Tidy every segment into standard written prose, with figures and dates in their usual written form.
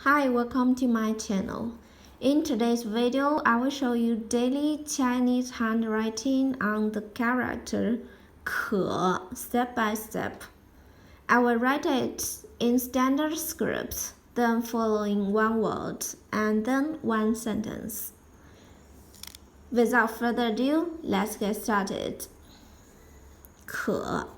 Hi, welcome to my channel. In today's video, I will show you daily Chinese handwriting on the character 可 step by step. I will write it in standard script, then following one word and then one sentence. Without further ado, let's get started. 可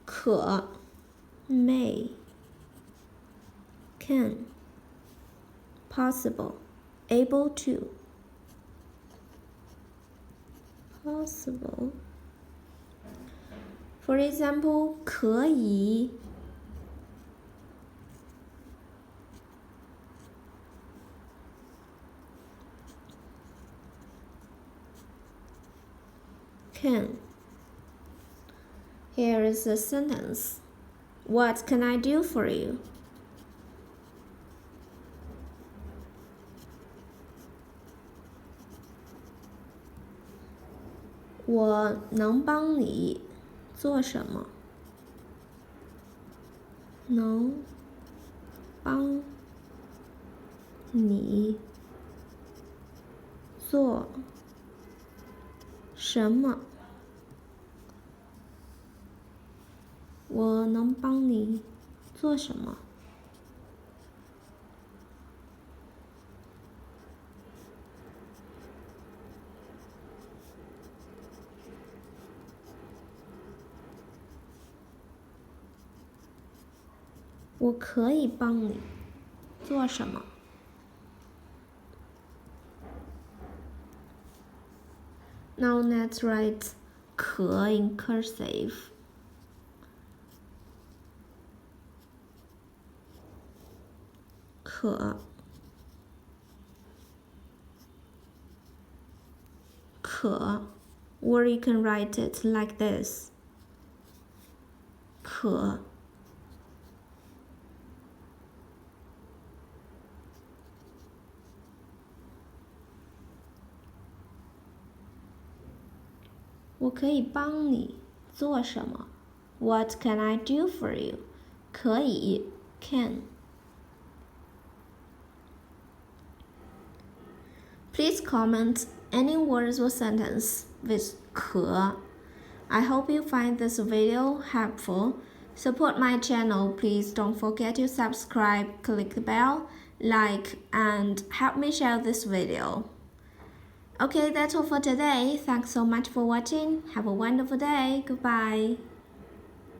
可 may can possible able to possible. For example, 可以 can. Here is a sentence. What can I do for you?我能帮你做什么？能帮你做什么？我能帮你做什么？我可以帮你做什么？ Now let's write 可 in cursive. 可 or you can write it like this. 可我可以帮你做什么？ What can I do for you? 可以 can. Please comment any words or sentence with 可. I hope you find this video helpful. Support my channel. Please don't forget to subscribe, click the bell, like, and help me share this video. Okay, that's all for today. Thanks so much for watching. Have a wonderful day. Goodbye.